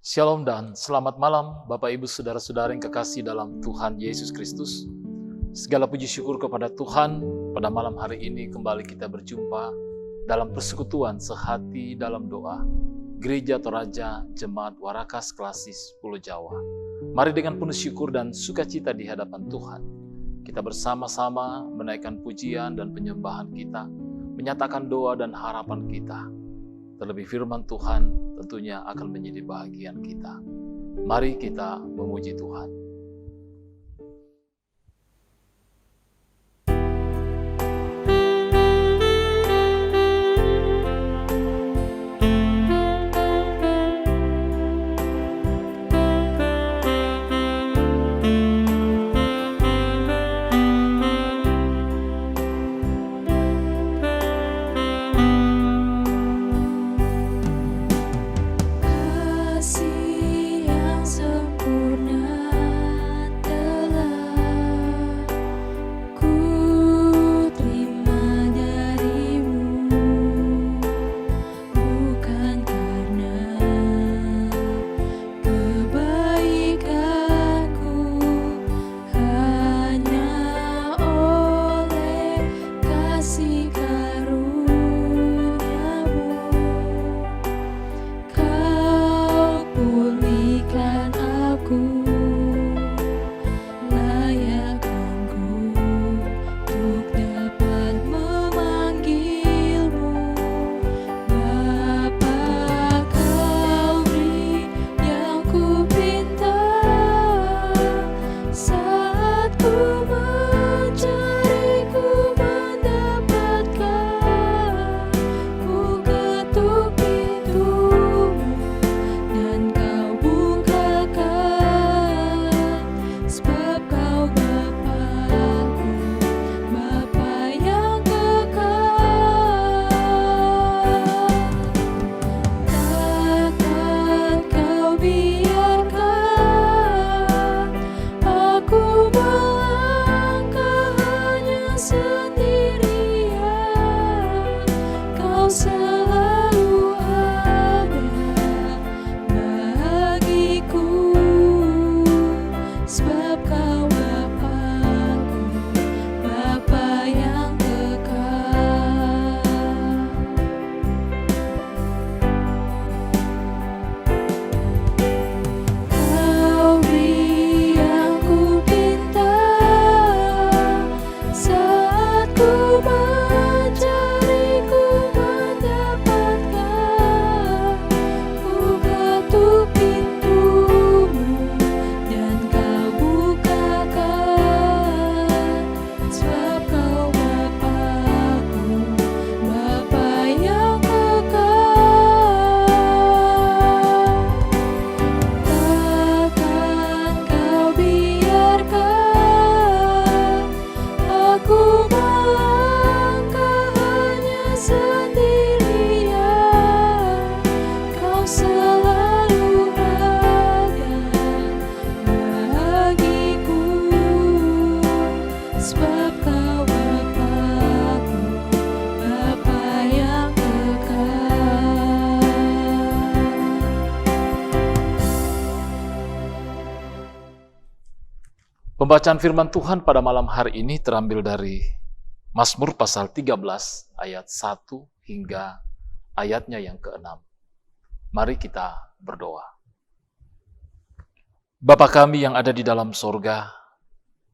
Shalom dan selamat malam Bapak Ibu Saudara-saudara yang kekasih dalam Tuhan Yesus Kristus. Segala puji syukur kepada Tuhan, pada malam hari ini kembali kita berjumpa dalam persekutuan sehati dalam doa Gereja Toraja Jemaat Warakas Klasis Pulau Jawa. Mari dengan penuh syukur dan sukacita di hadapan Tuhan, kita bersama-sama menaikkan pujian dan penyembahan kita, menyatakan doa dan harapan kita. Terlebih firman Tuhan tentunya akan menjadi bahagian kita. Mari kita memuji Tuhan. Pembacaan firman Tuhan pada malam hari ini terambil dari Mazmur pasal 13 ayat 1 hingga ayatnya yang ke-6. Mari kita berdoa. Bapa kami yang ada di dalam sorga,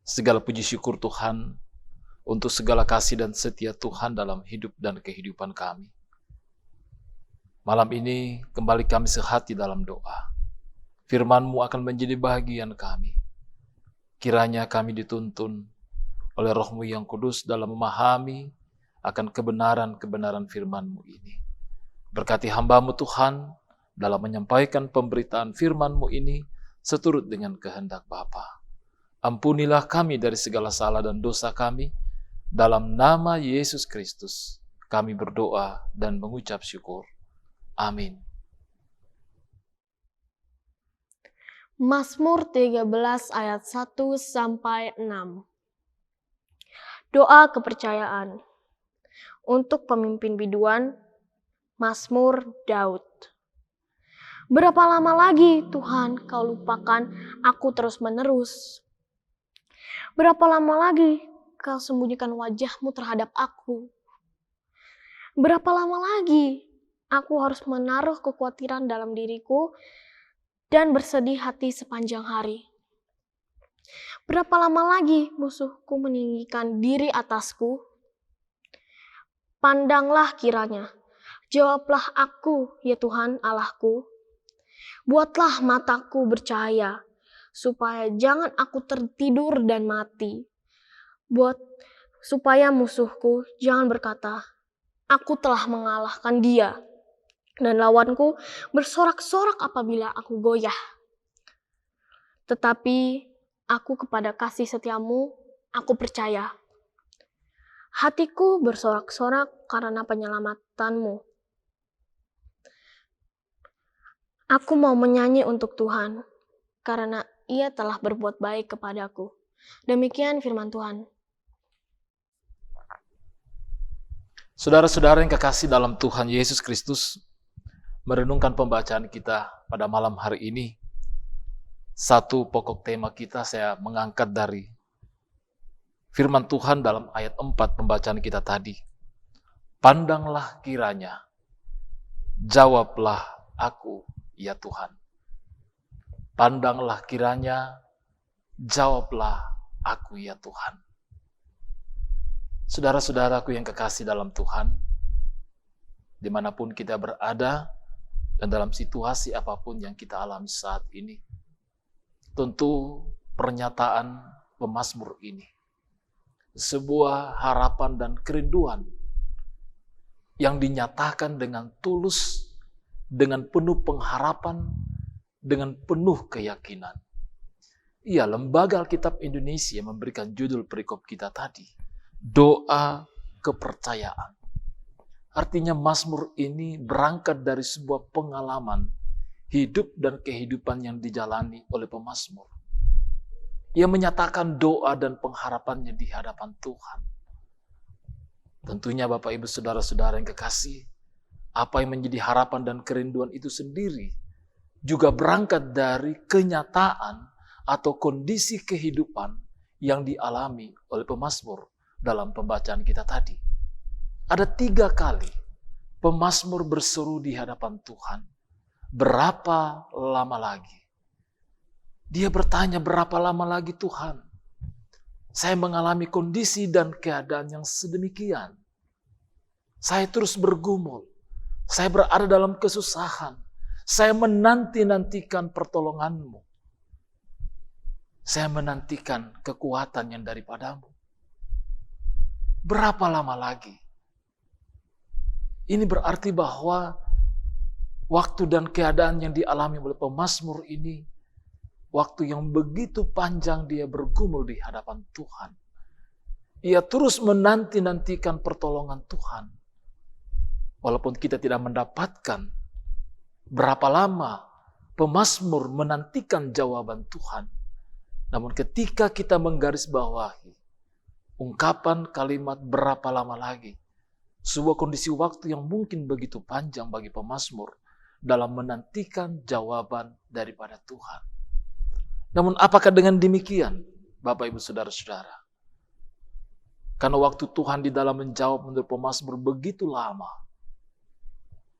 segala puji syukur Tuhan untuk segala kasih dan setia Tuhan dalam hidup dan kehidupan kami. Malam ini kembali kami sehati dalam doa. Firman-Mu akan menjadi bahagian kami. Kiranya kami dituntun oleh Roh-Mu yang kudus dalam memahami akan kebenaran-kebenaran firman-Mu ini. Berkati hamba-Mu Tuhan dalam menyampaikan pemberitaan firman-Mu ini seturut dengan kehendak Bapa. Ampunilah kami dari segala salah dan dosa kami. Dalam nama Yesus Kristus kami berdoa dan mengucap syukur. Amin. Mazmur 13 ayat 1 sampai 6. Doa kepercayaan. Untuk pemimpin biduan, Mazmur Daud. Berapa lama lagi, Tuhan, Kau lupakan aku terus-menerus? Berapa lama lagi Kau sembunyikan wajah-Mu terhadap aku? Berapa lama lagi aku harus menaruh kekhawatiran dalam diriku dan bersedih hati sepanjang hari? Berapa lama lagi musuhku meninggikan diri atasku? Pandanglah kiranya, jawablah aku, ya Tuhan Allahku. Buatlah mataku bercahaya, supaya jangan aku tertidur dan mati. Supaya musuhku jangan berkata, aku telah mengalahkan dia. Dan lawanku bersorak-sorak apabila aku goyah. Tetapi aku kepada kasih setiamu, aku percaya. Hatiku bersorak-sorak karena penyelamatanmu. Aku mau menyanyi untuk Tuhan, karena Ia telah berbuat baik kepadaku. Demikian firman Tuhan. Saudara-saudara yang kekasih dalam Tuhan Yesus Kristus, merenungkan pembacaan kita pada malam hari ini, satu pokok tema kita saya mengangkat dari firman Tuhan dalam ayat 4 pembacaan kita tadi. Pandanglah kiranya, jawablah aku, ya Tuhan. Pandanglah kiranya, jawablah aku, ya Tuhan. Saudara-saudaraku yang kekasih dalam Tuhan, dimanapun kita berada, dan dalam situasi apapun yang kita alami saat ini, tentu pernyataan pemazmur ini, sebuah harapan dan kerinduan yang dinyatakan dengan tulus, dengan penuh pengharapan, dengan penuh keyakinan. Iya, Lembaga Alkitab Indonesia memberikan judul perikop kita tadi, doa kepercayaan. Artinya mazmur ini berangkat dari sebuah pengalaman hidup dan kehidupan yang dijalani oleh pemazmur. Ia menyatakan doa dan pengharapannya di hadapan Tuhan. Tentunya Bapak Ibu Saudara-saudara yang kekasih, apa yang menjadi harapan dan kerinduan itu sendiri juga berangkat dari kenyataan atau kondisi kehidupan yang dialami oleh pemazmur dalam pembacaan kita tadi. Ada 3 kali pemazmur berseru di hadapan Tuhan, berapa lama lagi? Dia bertanya, berapa lama lagi Tuhan? Saya mengalami kondisi dan keadaan yang sedemikian. Saya terus bergumul. Saya berada dalam kesusahan. Saya menanti-nantikan pertolongan-Mu. Saya menantikan kekuatan yang daripadamu. Berapa lama lagi? Ini berarti bahwa waktu dan keadaan yang dialami oleh pemazmur ini, waktu yang begitu panjang dia bergumul di hadapan Tuhan. Ia terus menanti-nantikan pertolongan Tuhan. Walaupun kita tidak mendapatkan berapa lama pemazmur menantikan jawaban Tuhan. Namun ketika kita menggarisbawahi ungkapan kalimat berapa lama lagi, sebuah kondisi waktu yang mungkin begitu panjang bagi pemazmur dalam menantikan jawaban daripada Tuhan. Namun apakah dengan demikian, Bapak Ibu Saudara-saudara? Karena waktu Tuhan di dalam menjawab menurut pemazmur begitu lama,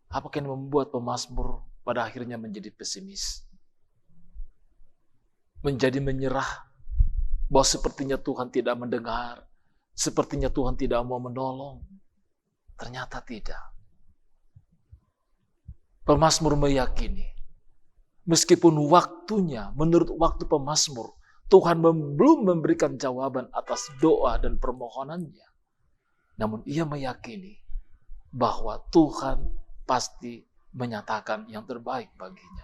apakah yang membuat pemazmur pada akhirnya menjadi pesimis? Menjadi menyerah, bahwa sepertinya Tuhan tidak mendengar, sepertinya Tuhan tidak mau menolong. Ternyata tidak. Pemazmur meyakini, meskipun waktunya, menurut waktu pemazmur, Tuhan belum memberikan jawaban atas doa dan permohonannya. Namun ia meyakini bahwa Tuhan pasti menyatakan yang terbaik baginya.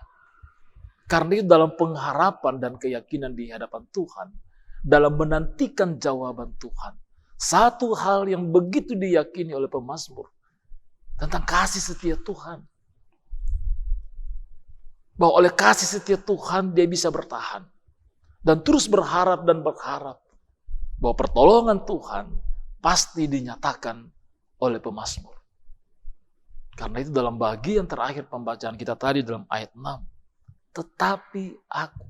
Karena itu dalam pengharapan dan keyakinan di hadapan Tuhan, dalam menantikan jawaban Tuhan, satu hal yang begitu diyakini oleh pemazmur tentang kasih setia Tuhan. Bahwa oleh kasih setia Tuhan dia bisa bertahan. Dan terus berharap bahwa pertolongan Tuhan pasti dinyatakan oleh pemazmur. Karena itu dalam bagian terakhir pembacaan kita tadi dalam ayat 6. Tetapi aku,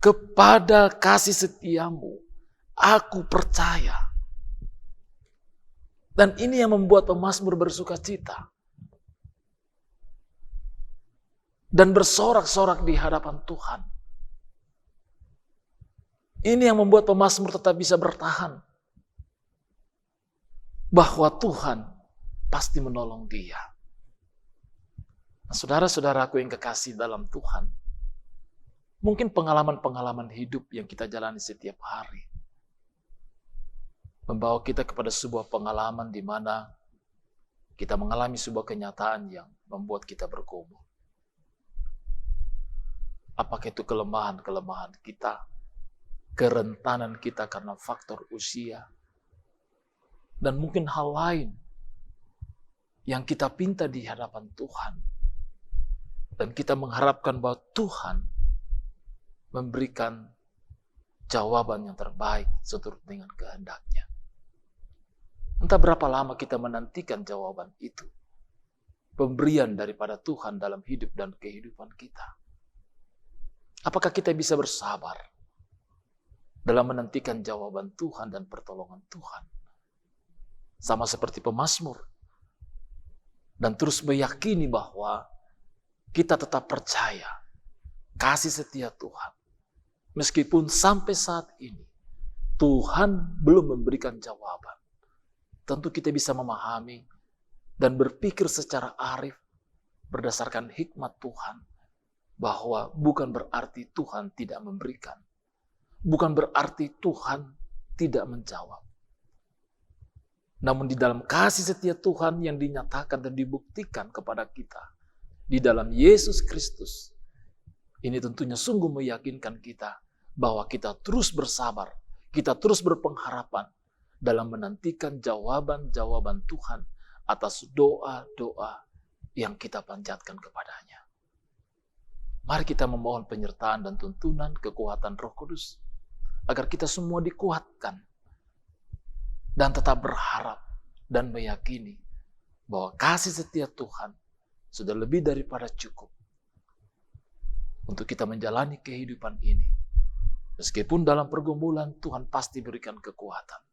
kepada kasih setiamu, aku percaya. Dan ini yang membuat pemazmur bersuka cita. Dan bersorak-sorak di hadapan Tuhan. Ini yang membuat pemazmur tetap bisa bertahan. Bahwa Tuhan pasti menolong dia. Nah, saudara-saudaraku yang kekasih dalam Tuhan, mungkin pengalaman-pengalaman hidup yang kita jalani setiap hari membawa kita kepada sebuah pengalaman di mana kita mengalami sebuah kenyataan yang membuat kita bergumul. Apakah itu kelemahan-kelemahan kita, kerentanan kita karena faktor usia, dan mungkin hal lain yang kita pinta di hadapan Tuhan. Dan kita mengharapkan bahwa Tuhan memberikan jawaban yang terbaik seturut dengan kehendak-Nya. Entah berapa lama kita menantikan jawaban itu. Pemberian daripada Tuhan dalam hidup dan kehidupan kita. Apakah kita bisa bersabar dalam menantikan jawaban Tuhan dan pertolongan Tuhan? Sama seperti pemazmur. Dan terus meyakini bahwa kita tetap percaya kasih setia Tuhan. Meskipun sampai saat ini Tuhan belum memberikan jawaban. Tentu kita bisa memahami dan berpikir secara arif berdasarkan hikmat Tuhan. Bahwa bukan berarti Tuhan tidak memberikan. Bukan berarti Tuhan tidak menjawab. Namun di dalam kasih setia Tuhan yang dinyatakan dan dibuktikan kepada kita. Di dalam Yesus Kristus. Ini tentunya sungguh meyakinkan kita bahwa kita terus bersabar. Kita terus berpengharapan dalam menantikan jawaban-jawaban Tuhan atas doa-doa yang kita panjatkan kepadanya. Mari kita memohon penyertaan dan tuntunan kekuatan Roh Kudus agar kita semua dikuatkan dan tetap berharap dan meyakini bahwa kasih setia Tuhan sudah lebih daripada cukup untuk kita menjalani kehidupan ini. Meskipun dalam pergumulan Tuhan pasti berikan kekuatan.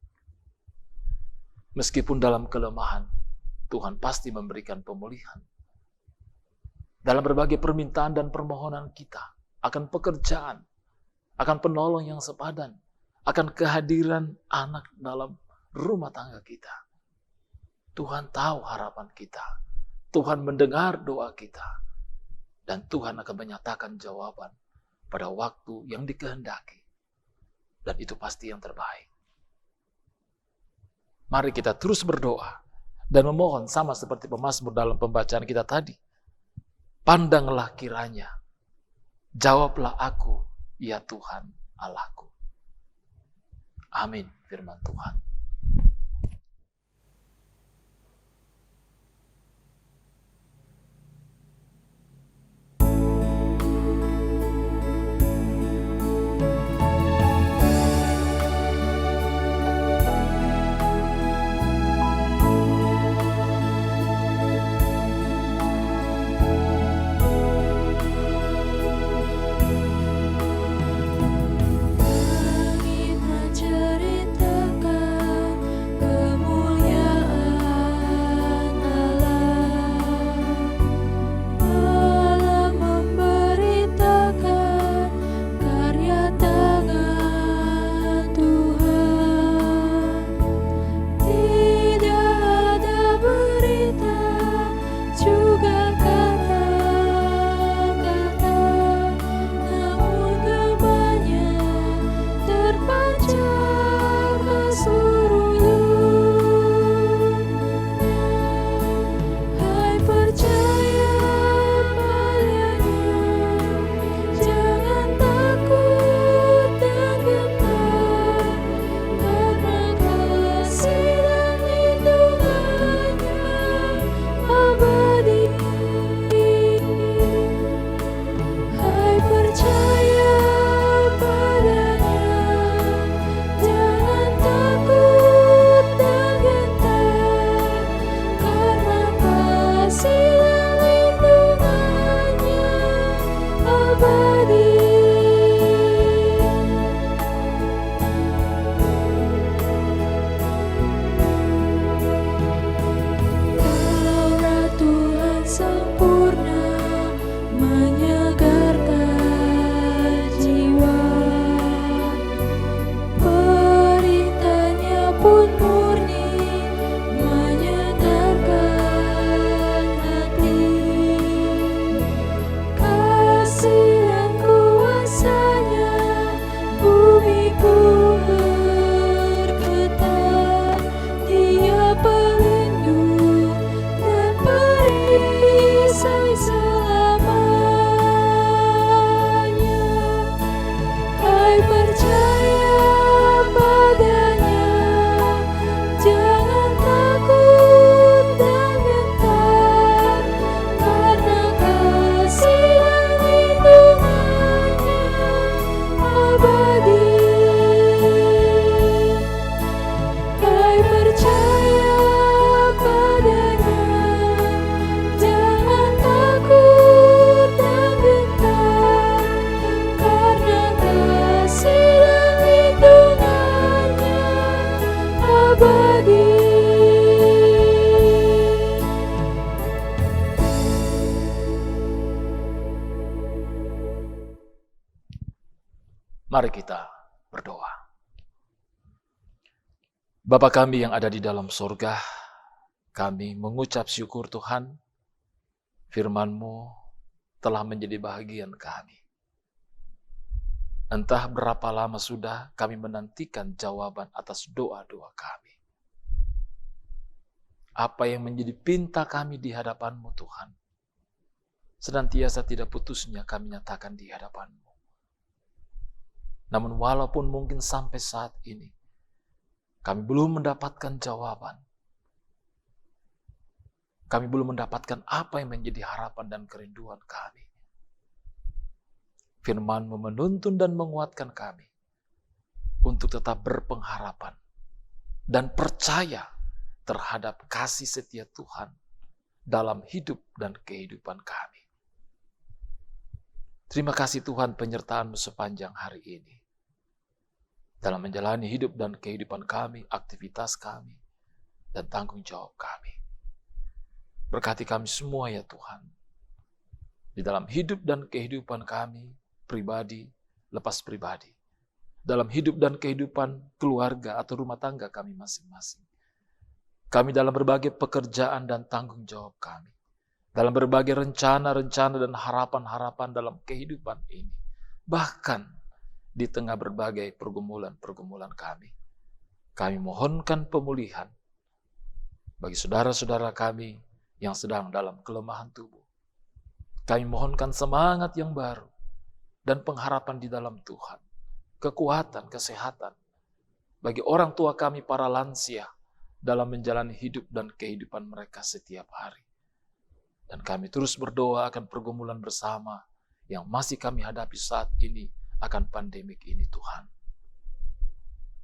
Meskipun dalam kelemahan, Tuhan pasti memberikan pemulihan. Dalam berbagai permintaan dan permohonan kita, akan pekerjaan, akan penolong yang sepadan, akan kehadiran anak dalam rumah tangga kita. Tuhan tahu harapan kita. Tuhan mendengar doa kita. Dan Tuhan akan menyatakan jawaban pada waktu yang dikehendaki. Dan itu pasti yang terbaik. Mari kita terus berdoa dan memohon sama seperti pemazmur dalam pembacaan kita tadi. Pandanglah kiranya, jawablah aku, ya Tuhan Allahku. Amin, firman Tuhan. Langit menceritakan abadi. Taurat Tuhan sempurna, menyegarkan jiwa. Perintahnya pun murni, menyegarkan hati. Kasih dan kuasanya, bumi pun bergetar. Dia pelindung dan perisai selamanya. Hai percaya padanya, jangan takut dan gentar, karena kasih dan lindungannya abadi. Hai percaya padanya, jangan takut dan gentar, karena kasih dan lindungannya abadi. Mari kita berdoa. Bapa kami yang ada di dalam sorga, kami mengucap syukur Tuhan, firman-Mu telah menjadi bahagian kami. Entah berapa lama sudah kami menantikan jawaban atas doa-doa kami. Apa yang menjadi pinta kami di hadapan-Mu Tuhan, senantiasa tidak putusnya kami nyatakan di hadapan-Mu. Namun walaupun mungkin sampai saat ini, kami belum mendapatkan jawaban. Kami belum mendapatkan apa yang menjadi harapan dan kerinduan kami. Firman-Mu menuntun dan menguatkan kami untuk tetap berpengharapan dan percaya terhadap kasih setia Tuhan dalam hidup dan kehidupan kami. Terima kasih Tuhan penyertaan-Mu sepanjang hari ini dalam menjalani hidup dan kehidupan kami, aktivitas kami, dan tanggung jawab kami. Berkati kami semua ya Tuhan, di dalam hidup dan kehidupan kami, pribadi, lepas pribadi, dalam hidup dan kehidupan keluarga atau rumah tangga kami masing-masing. Kami dalam berbagai pekerjaan dan tanggung jawab kami, dalam berbagai rencana-rencana dan harapan-harapan dalam kehidupan ini, bahkan di tengah berbagai pergumulan-pergumulan kami. Kami mohonkan pemulihan bagi saudara-saudara kami yang sedang dalam kelemahan tubuh. Kami mohonkan semangat yang baru dan pengharapan di dalam Tuhan, kekuatan, kesehatan bagi orang tua kami para lansia dalam menjalani hidup dan kehidupan mereka setiap hari. Dan kami terus berdoa akan pergumulan bersama yang masih kami hadapi saat ini akan pandemik ini Tuhan.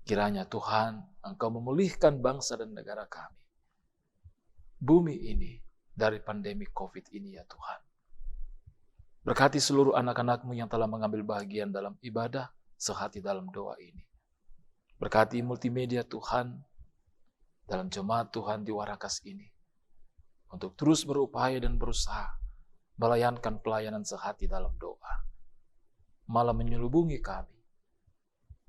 Kiranya Tuhan, Engkau memulihkan bangsa dan negara kami, bumi ini dari pandemi COVID ini ya Tuhan. Berkati seluruh anak-anak-Mu yang telah mengambil bagian dalam ibadah, sehati dalam doa ini. Berkati multimedia Tuhan, dalam jemaat Tuhan di Warakas ini, untuk terus berupaya dan berusaha melayankan pelayanan sehati dalam doa. Malah menyelubungi kami.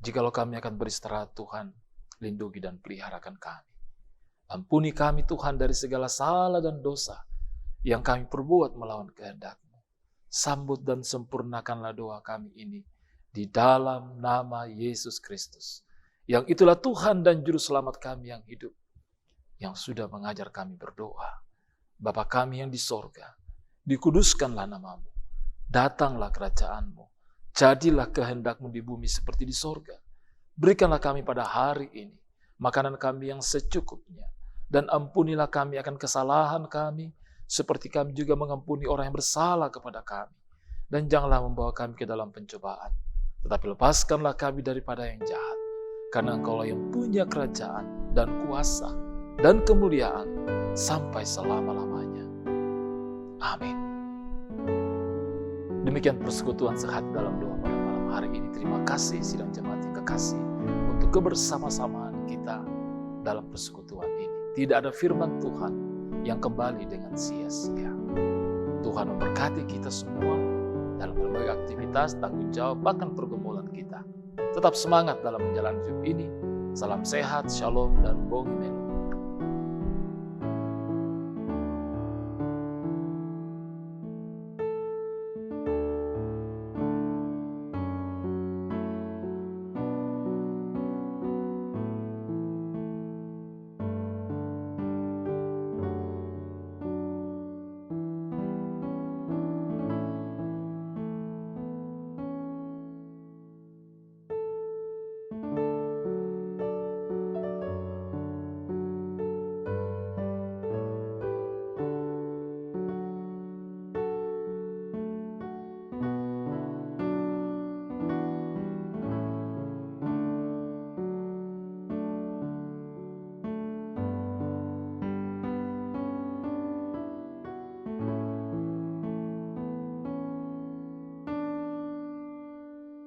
Jikalau kami akan beristirahat Tuhan, lindungi dan peliharakan kami. Ampuni kami Tuhan dari segala salah dan dosa yang kami perbuat melawan kehendak-Mu. Sambut dan sempurnakanlah doa kami ini di dalam nama Yesus Kristus, yang itulah Tuhan dan Juru Selamat kami yang hidup, yang sudah mengajar kami berdoa. Bapa kami yang di sorga, dikuduskanlah nama-Mu, datanglah kerajaan-Mu, jadilah kehendak-Mu di bumi seperti di sorga. Berikanlah kami pada hari ini makanan kami yang secukupnya, dan ampunilah kami akan kesalahan kami, seperti kami juga mengampuni orang yang bersalah kepada kami. Dan janganlah membawa kami ke dalam pencobaan, tetapi lepaskanlah kami daripada yang jahat, karena Engkau yang punya kerajaan dan kuasa dan kemuliaan sampai selama-lamanya. Amin. Demikian persekutuan sehati dalam doa pada malam hari ini. Terima kasih sidang jemaat yang kekasih untuk kebersamaan kita dalam persekutuan ini. Tidak ada firman Tuhan yang kembali dengan sia-sia. Tuhan memberkati kita semua dalam berbagai aktivitas, tanggung jawab, bahkan pergumulan kita. Tetap semangat dalam menjalani hidup ini. Salam sehat, shalom, dan Bong Himel.